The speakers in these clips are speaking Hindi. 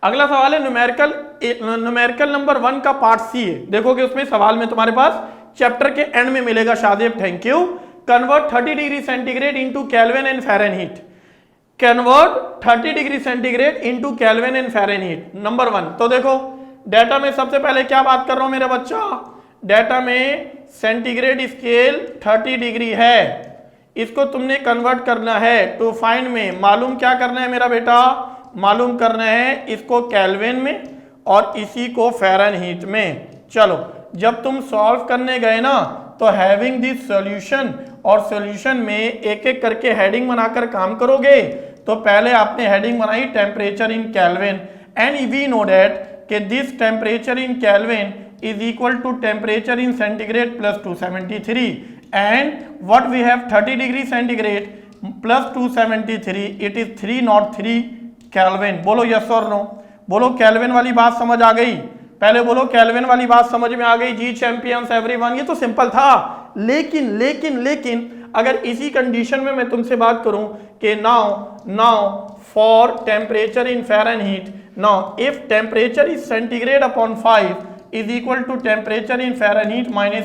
अगला सवाल है न्यूमेरिकल नंबर 1 का पार्ट सी है। देखोगे उसमें सवाल में तुम्हारे पास चैप्टर के एंड में मिलेगा। शादेब thank you. Convert 30 degree centigrade into Kelvin and Fahrenheit. Convert 30 degree centigrade into Kelvin and Fahrenheit number 1। तो देखो डेटा में सबसे पहले क्या बात कर रहा हूं मेरे बच्चा, डेटा में सेंटीग्रेड स्केल 30 डिग्री है, इसको तुमने कन्वर्ट करना है टू फाइंड में। मालूम क्या करना है मेरा बेटा, मालूम करना है इसको केल्विन में और इसी को फ़ारेनहीट में। चलो जब तुम सॉल्व करने गए ना तो हैविंग दिस सॉल्यूशन, और सॉल्यूशन में एक एक करके हेडिंग बनाकर काम करोगे। तो पहले आपने हेडिंग बनाई temperature in Kelvin, and we know that कि this temperature in Kelvin is equal to temperature in centigrade plus 273, and what we have 30 degree centigrade plus 273, it is 303 Kelvin। बोलो यस और नो, बोलो केल्विन वाली बात समझ आ गई, पहले बोलो केल्विन वाली बात समझ में आ गई जी चैंपियंस एवरीवन। ये तो सिंपल था, लेकिन लेकिन लेकिन अगर इसी कंडीशन में मैं तुमसे बात करूं कि now for temperature in Fahrenheit, now if temperature is centigrade upon 5 is equal to temperature in Fahrenheit minus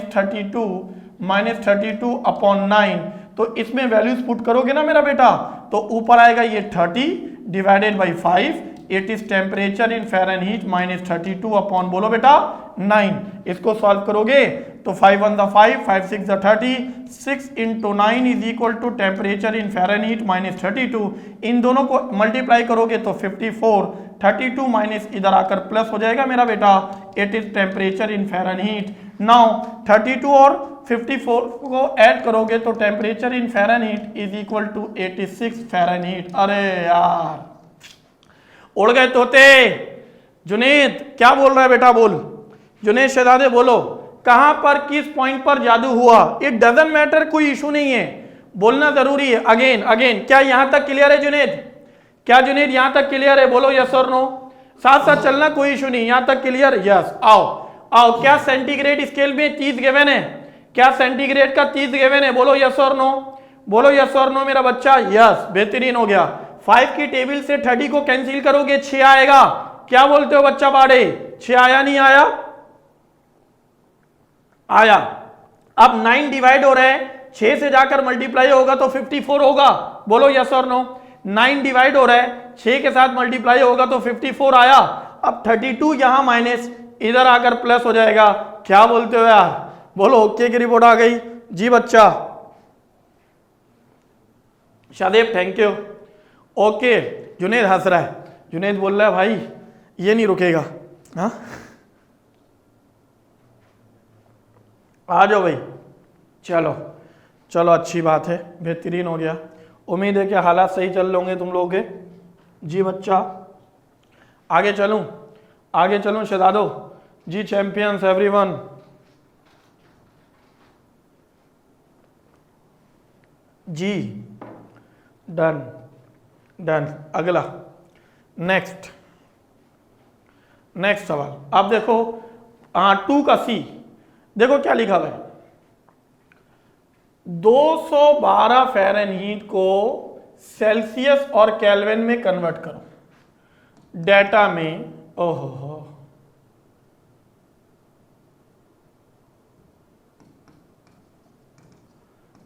32 upon 9, तो इसमें वैल्यूज पुट करोगे ना मेरा बेटा तो ऊपर आएगा ये 30 divided by 5, it is temperature in Fahrenheit minus 32 upon बोलो बेटा 9। इसको सॉल्व करोगे तो 5 1 5, 5 6 30, 6 into 9 is equal to temperature in Fahrenheit minus 32। इन दोनों को मल्टीप्लाई करोगे तो 54, 32 माइनस इधर आकर प्लस हो जाएगा मेरा बेटा, it is temperature in Fahrenheit. Now 32 और 54 को ऐड करोगे तो temperature in Fahrenheit is equal to 86 Fahrenheit. अरे यार उड़ गए तोते। जुनेद क्या बोल रहा है बेटा, बोल जुनेद शहजादे बोलो, कहां पर किस पॉइंट पर जादू हुआ। इट डजंट मैटर, कोई इशू नहीं है, बोलना जरूरी है। अगेन क्या यहां तक क्लियर है जुनेद, क्या जुनेद यहां तक क्लियर है, बोलो यस और नो, साथ साथ चलना कोई इशू नहीं, यहां तक क्लियर, यस। आओ क्या सेंटीग्रेड स्केल में 30 गिवन है, क्या सेंटीग्रेड का 30 गिवन है, बोलो यस और नो, बोलो यस और नो मेरा बच्चा, यस बेहतरीन हो गया। 5 की टेबल से 30 को कैंसिल करोगे 6 आएगा, क्या बोलते हो बच्चा बाड़े, 6 आया नहीं आया, आया। अब 9 डिवाइड हो रहा है, 6 से जाकर मल्टीप्लाई होगा तो 54 होगा, बोलो यस और नो। 9 डिवाइड हो रहा है, 6 के साथ मल्टीप्लाई होगा तो 54 आया। अब 32 यहां माइनस, इधर आकर प्लस हो जाएगा, क्या बोलते हो यार, बोलो ओके की रिपोर्ट आ गई जी बच्चा। Shadab thank you. Okay Junaid हंस रहा है, जुनेद बोल रहा है भाई ये नहीं रुकेगा, हाँ आ जाओ भाई, चलो अच्छी बात है, बेहतरीन हो गया। उम्मीद है कि हालात सही चल रहे होंगे तुम लोगों के जी बच्चा। आगे चलूं शहजादो जी, चैंपियंस एवरीवन। जी डन। अगला नेक्स्ट सवाल अब देखो, 2 का सी देखो क्या लिखा हुआ है, 212 फ़ारेनहीट को सेल्सियस और केल्विन में कन्वर्ट करो। डेटा में ओहो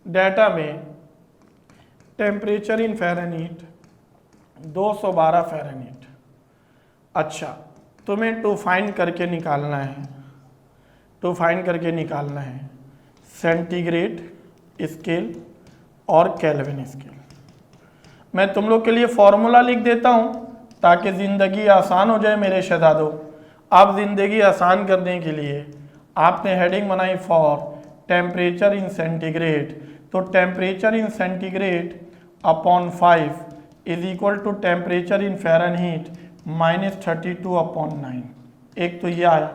डेटा में टेम्परेचर इन फ़ारेनहीट 212 फ़ारेनहीट। अच्छा तुम्हें टू फाइंड करके निकालना है सेंटीग्रेड स्केल और केल्विन स्केल। मैं तुम लोग के लिए फॉर्मूला लिख देता हूं ताकि ज़िंदगी आसान हो जाए मेरे शहजादों। आप ज़िंदगी आसान करने के लिए आपने हेडिंग बनाई फॉर टेम्परेचर इन सेंटीग्रेड, तो temperature in centigrade upon 5 is equal to temperature in Fahrenheit minus 32 upon 9। एक तो ये आया,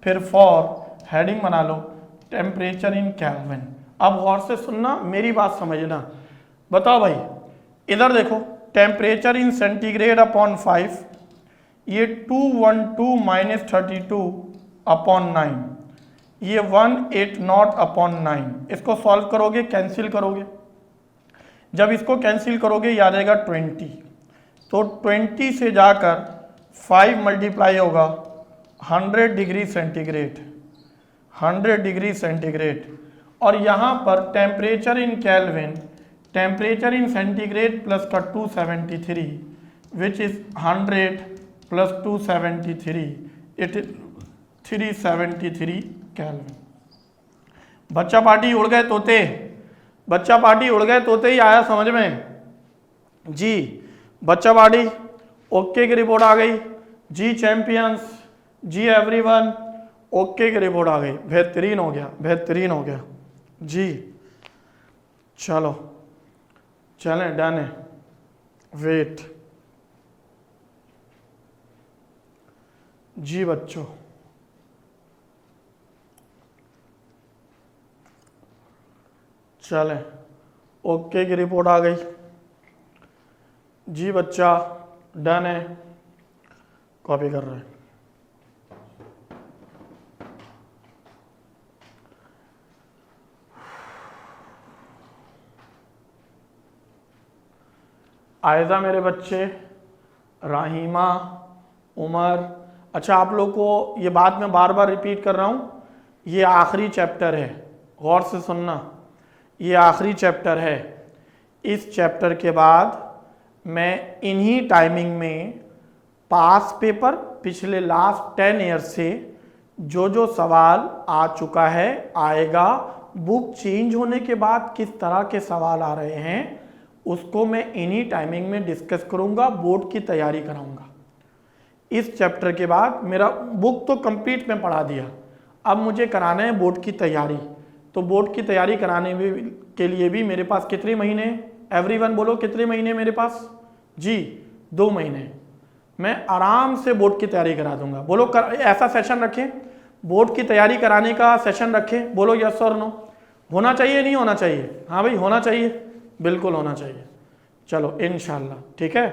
फिर फॉर हेडिंग बना लो टेम्परेचर इन केल्विन। अब गौर से सुनना, मेरी बात समझना, बताओ भाई इधर देखो, टेम्परेचर इन सेंटीग्रेड अपॉन 5, ये 212 माइनस 32 अपॉन 9, ये 180 अपॉन 9। इसको सॉल्व करोगे, कैंसिल करोगे, जब इसको कैंसिल करोगे याद आएगा 20, तो 20 से जाकर 5 मल्टीप्लाई होगा 100 डिग्री सेंटीग्रेड, 100 डिग्री सेंटीग्रेड, और यहाँ पर temperature in kelvin, temperature in centigrade plus का 273 which is 100 plus 273 it is 373 kelvin. बच्चा पार्टी उड़ गए तोते, बच्चा पार्टी उड़ गए तोते ही आया समझ में जी। बच्चा पार्टी ओके की रिपोर्ट आ गई जी। चैंपियंस जी एवरीवन ओके की रिपोर्ट आ गई, बेहतरीन हो गया, बेहतरीन हो गया जी। चलो चलें, डन है। वेट जी बच्चों, चलें, ओके की रिपोर्ट आ गई जी। बच्चा डन है, कॉपी कर रहे हैं। आयजा मेरे बच्चे, राहिमा, उमर। अच्छा, आप लोग को ये बात मैं बार बार रिपीट कर रहा हूँ, ये आखिरी चैप्टर है, गौर से सुनना, ये आखिरी चैप्टर है। इस चैप्टर के बाद मैं इन्हीं टाइमिंग में पास पेपर पिछले लास्ट 10 ईयर्स से जो जो सवाल आ चुका है, आएगा, बुक चेंज होने के बाद किस तरह के सवाल आ रहे हैं, उसको मैं इन्हीं टाइमिंग में डिस्कस करूंगा, बोर्ड की तैयारी कराऊंगा। इस चैप्टर के बाद मेरा बुक तो कंप्लीट में पढ़ा दिया, अब मुझे कराना है बोर्ड की तैयारी। तो बोर्ड की तैयारी कराने के लिए भी मेरे पास कितने महीने, एवरीवन बोलो कितने महीने मेरे पास जी? 2 महीने। मैं आराम से बोर्ड की तैयारी करा दूंगा। बोलो ऐसा सेशन रखें, बोर्ड की तैयारी कराने का सेशन रखें, बोलो यस और नो। होना चाहिए नहीं होना चाहिए? हाँ भाई होना चाहिए, बिल्कुल होना चाहिए। चलो इंशाल्लाह, ठीक है,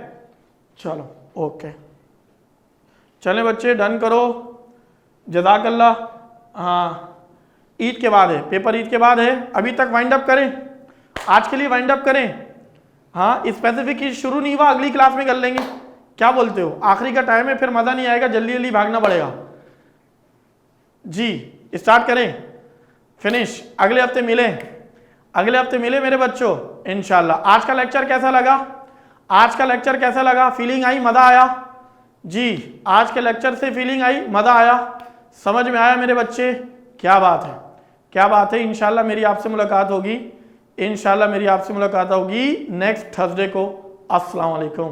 चलो ओके। चलें बच्चे, डन करो, जज़ाकल्लाह। हाँ ईद के बाद है पेपर, ईद के बाद है, अभी तक वाइंड अप करें, आज के लिए वाइंड अप करें। हाँ स्पेसिफिक ईद शुरू नहीं हुआ, अगली क्लास में कर लेंगे, क्या बोलते हो? आखिरी का टाइम है, फिर मज़ा नहीं आएगा, जल्दी जल्दी भागना पड़ेगा जी। स्टार्ट करें, फिनिश, अगले हफ्ते मिलें, अगले हफ्ते मिले मेरे बच्चों इंशाल्लाह। आज का लेक्चर कैसा लगा? आज का लेक्चर कैसा लगा? फीलिंग आई, मज़ा आया जी? आज के लेक्चर से फीलिंग आई, मज़ा आया, समझ में आया मेरे बच्चे? क्या बात है, क्या बात है। इंशाल्लाह मेरी आपसे मुलाकात होगी, इंशाल्लाह मेरी आपसे मुलाकात होगी नेक्स्ट थर्सडे को। अस्सलाम वालेकुम।